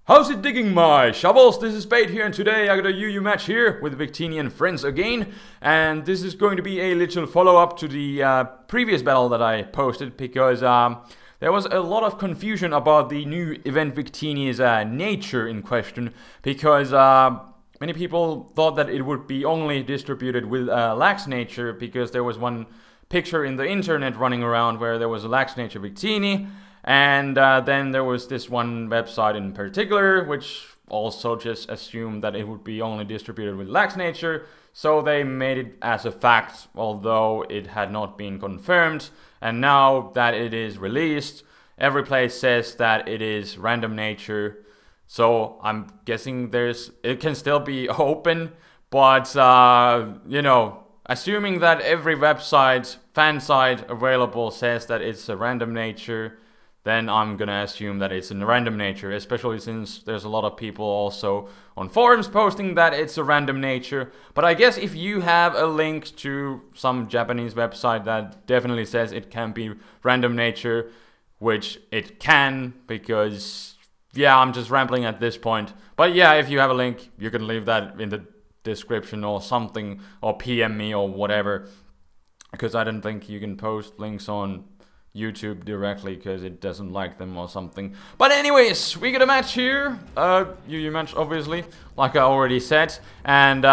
How's it digging, my shovels? This is Spade here, and today I got a UU match here with Victini and friends again. And this is going to be a little follow-up to the previous battle that I posted, because there was a lot of confusion about the new event Victini's nature in question, because many people thought that it would be only distributed with lax nature, because there was one picture in the internet running around where there was a lax nature Victini. And then there was this one website in particular, which also just assumed that it would be only distributed with lax nature. So they made it as a fact, although it had not been confirmed. And now that it is released, every place says that it is random nature. So I'm guessing it can still be open, but you know, assuming that every website, fan site available says that it's a random nature, then I'm gonna assume that it's in random nature, especially since there's a lot of people also on forums posting that it's a random nature. But I guess if you have a link to some Japanese website that definitely says it can be random nature, which it can, because, yeah, I'm just rambling at this point. But yeah, if you have a link, you can leave that in the description or something, or PM me or whatever, because I don't think you can post links on YouTube directly because it doesn't like them or something. But anyways, we got a match here. UU match, obviously, like I already said, and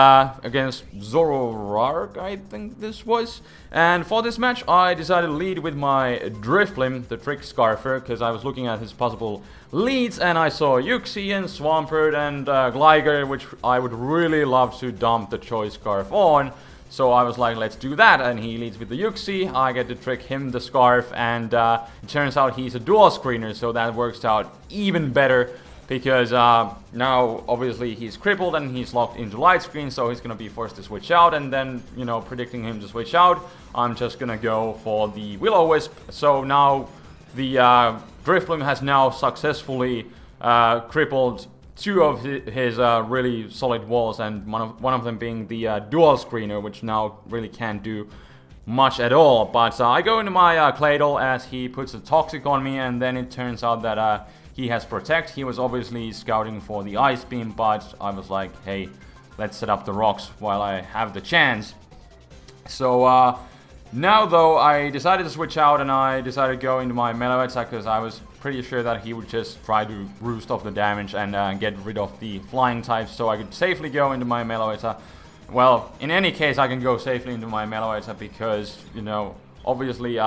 against Zoroark, I think this was. And for this match, I decided to lead with my Drifblim, the Trick Scarfer, because I was looking at his possible leads, and I saw Uxie and Swampert and Gligar, which I would really love to dump the Choice Scarf on. So I was like, let's do that, and he leads with the Uxie. I get to trick him the Scarf, and it turns out he's a dual screener, so that works out even better, because now obviously he's crippled and he's locked into light screen, so he's gonna be forced to switch out. And then, you know, predicting him to switch out, I'm just gonna go for the Will-O-Wisp. So now the Drifblim has now successfully crippled two of his really solid walls, and one of them being the dual screener, which now really can't do much at all. But I go into my Claydol as he puts a Toxic on me, and then it turns out that he has Protect. He was obviously scouting for the Ice Beam, but I was like, hey, let's set up the rocks while I have the chance. So now though, I decided to switch out, and I decided to go into my melee attack, because I was pretty sure that he would just try to roost off the damage and get rid of the flying types, so I could safely go into my melee attack. Well, in any case, I can go safely into my melee attack because, you know, obviously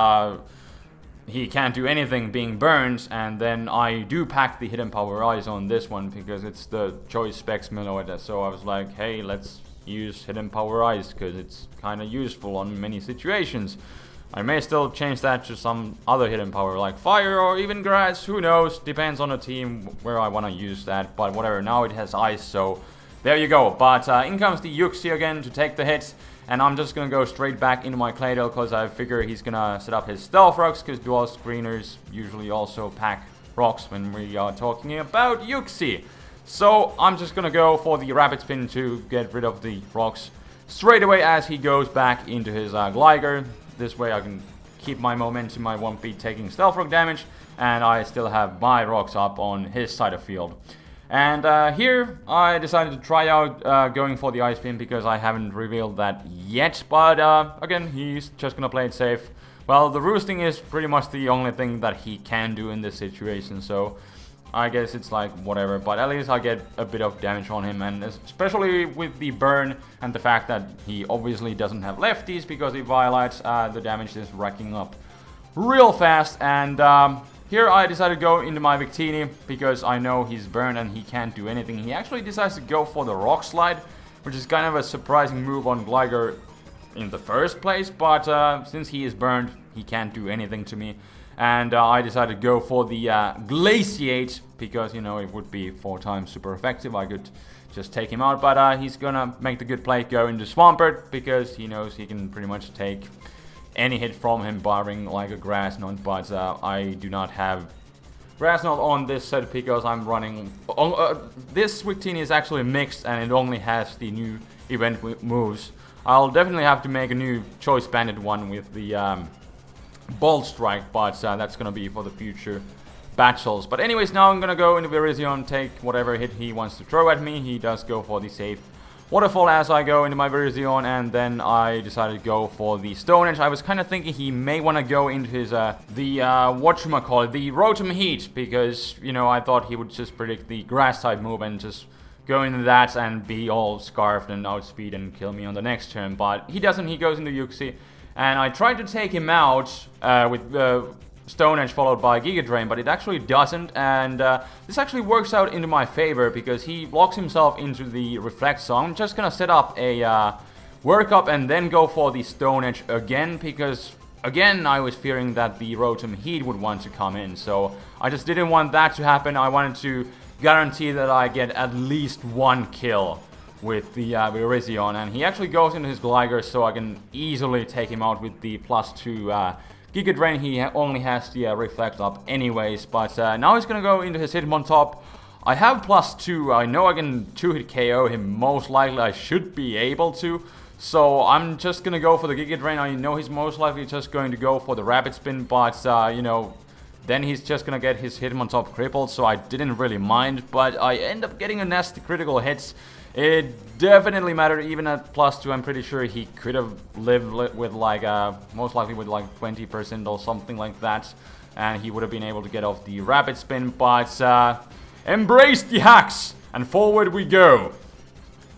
he can't do anything being burned, and then I do pack the Hidden Power Eyes on this one because it's the Choice Specs melee attack. So I was like, hey, let's use Hidden Power Eyes because it's kind of useful on many situations. I may still change that to some other hidden power like fire or even grass, who knows, depends on the team where I want to use that, but whatever, now it has ice, so there you go. But in comes the Uxie again to take the hit, and I'm just gonna go straight back into my Claydol because I figure he's gonna set up his Stealth Rocks, because dual screeners usually also pack rocks when we are talking about Uxie. So I'm just gonna go for the Rapid Spin to get rid of the rocks straight away as he goes back into his Gligar. This way I can keep my momentum, I won't be taking Stealth Rock damage, and I still have my rocks up on his side of field. And here I decided to try out going for the Ice Beam because I haven't revealed that yet, but again, he's just gonna play it safe. Well, the roosting is pretty much the only thing that he can do in this situation, so I guess it's like whatever, but at least I get a bit of damage on him, and especially with the burn and the fact that he obviously doesn't have lefties because he violates, the damage is racking up real fast. And here I decided to go into my Victini because I know he's burned and he can't do anything. He actually decides to go for the Rock Slide, which is kind of a surprising move on Gligar in the first place, but since he is burned, he can't do anything to me. And I decided to go for the Glaciate because, you know, it would be 4 times super effective. I could just take him out, but he's gonna make the good play, go into Swampert because he knows he can pretty much take any hit from him barring like a Grass Knot, but I do not have Grass Knot on this set because I'm running... this Victini is actually mixed and it only has the new event moves. I'll definitely have to make a new Choice Banded one with the Bolt Strike, but that's gonna be for the future. battles. But anyways, now I'm gonna go into Virizion, take whatever hit he wants to throw at me. He does go for the safe waterfall as I go into my Virizion, and then I decided to go for the Stone Edge. I was kind of thinking he may want to go into his, the Rotom Heat, because, you know, I thought he would just predict the Grass type move and just go into that and be all scarfed and outspeed and kill me on the next turn. But he doesn't, he goes into Yuxi, and I tried to take him out with Stone Edge followed by Giga Drain, but it actually doesn't, and this actually works out into my favor because he locks himself into the Reflect, so I'm just gonna set up a workup and then go for the Stone Edge again, because again I was fearing that the Rotom Heat would want to come in, so I just didn't want that to happen. I wanted to guarantee that I get at least one kill with the Virizion, and he actually goes into his Gligar, so I can easily take him out with the +2 Giga Drain. He only has the Reflect up anyways, but now he's gonna go into his Hitmontop. I have +2, I know I can 2-hit KO him, most likely I should be able to, so I'm just gonna go for the Giga Drain. I know he's most likely just going to go for the Rapid Spin, but you know, then he's just gonna get his Hitmontop crippled, so I didn't really mind, but I end up getting a nasty critical hits. It definitely mattered. Even at +2, I'm pretty sure he could have lived with like, most likely with like 20% or something like that, and he would have been able to get off the Rapid Spin, but embrace the hacks, and forward we go.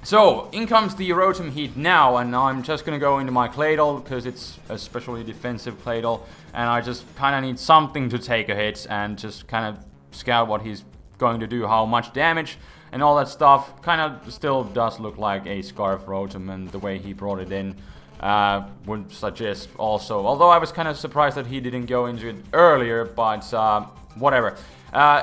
So, in comes the Rotom Heat now, and I'm just gonna go into my Claydol, because it's a specially defensive Claydol, and I just kind of need something to take a hit, and just kind of scout what he's going to do, how much damage, and all that stuff. Kind of still does look like a Scarf Rotom, and the way he brought it in would suggest also, although I was kind of surprised that he didn't go into it earlier, but whatever.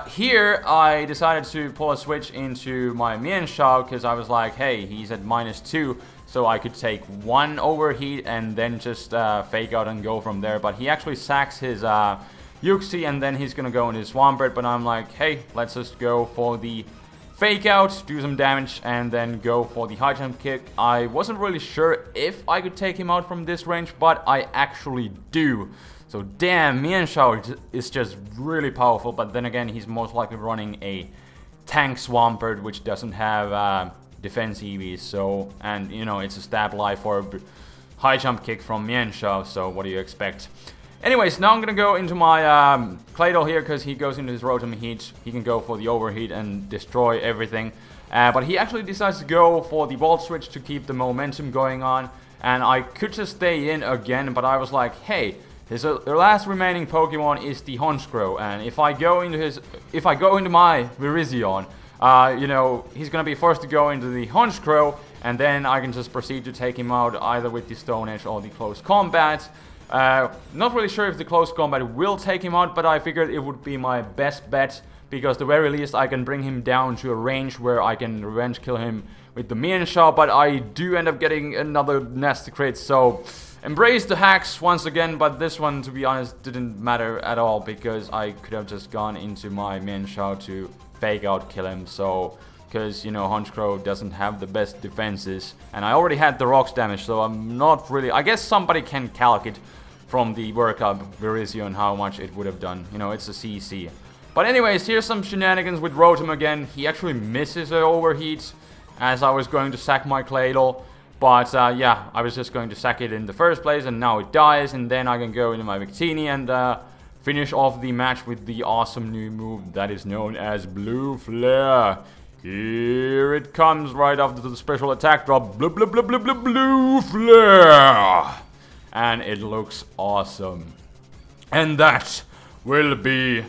Here I decided to pull a switch into my Mienshao, because I was like, hey, he's at -2, so I could take one overheat and then just fake out and go from there. But he actually sacks his Yuxi, and then he's gonna go into Swampert, but I'm like, hey, let's just go for the fake out, do some damage, and then go for the high jump kick. I wasn't really sure if I could take him out from this range, but I actually do. So damn, Mienshao is just really powerful, but then again, he's most likely running a tank Swampert, which doesn't have defense EVs, so, and you know, it's a stab life for a high jump kick from Mienshao, so what do you expect? Anyways, now I'm gonna go into my Claydol here, because he goes into his Rotom Heat. He can go for the overheat and destroy everything, but he actually decides to go for the Volt Switch to keep the momentum going on, and I could just stay in again, but I was like, hey, his last remaining Pokemon is the Honchkrow, and if I go into my Virizion, you know, he's gonna be forced to go into the Honchkrow, and then I can just proceed to take him out either with the Stone Edge or the Close Combat. Not really sure if the Close Combat will take him out, but I figured it would be my best bet, because the very least I can bring him down to a range where I can revenge kill him with the Mienshao, but I do end up getting another nasty crit, so embrace the hacks once again, but this one, to be honest, didn't matter at all, because I could have just gone into my Mienshao to fake out kill him, so, because, you know, Honchkrow doesn't have the best defenses, and I already had the rocks damage, so I'm not really, I guess somebody can calc it from the workup Virizion how much it would have done, you know, it's a CC. But anyways, here's some shenanigans with Rotom again. He actually misses an overheat as I was going to sack my Claydol, but yeah, I was just going to sack it in the first place, and now it dies, and then I can go into my Victini and finish off the match with the awesome new move that is known as Blue Flair. Here it comes right after the special attack drop. Blue, blue, blue, blue, blue, Blue Flair! And it looks awesome. And that will be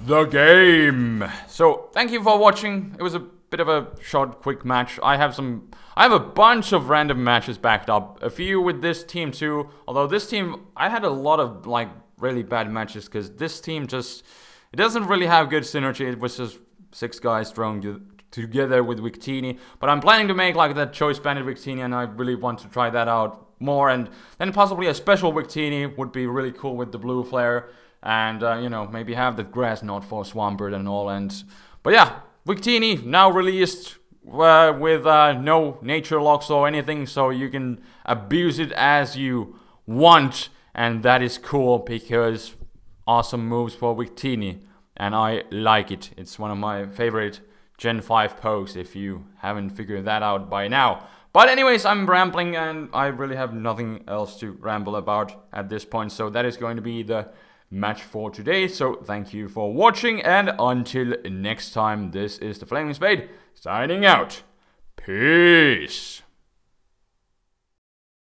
the game. So, thank you for watching. It was a bit of a short, quick match. I have a bunch of random matches backed up. A few with this team too. Although this team, I had a lot of like really bad matches, because this team just, it doesn't really have good synergy. It was just 6 guys thrown together with Victini. But I'm planning to make like that Choice Banded Victini, and I really want to try that out more, and then possibly a special Victini would be really cool with the Blue Flare, and you know, maybe have the Grass Knot for Swampert and all. And but yeah, Victini now released with no nature locks or anything, so you can abuse it as you want, and that is cool, because awesome moves for Victini. and I like it. It's one of my favorite Gen 5 pokes, if you haven't figured that out by now. But anyways, I'm rambling, and I really have nothing else to ramble about at this point, so that is going to be the match for today. So thank you for watching, and until next time, this is the Flaming Spade signing out. Peace.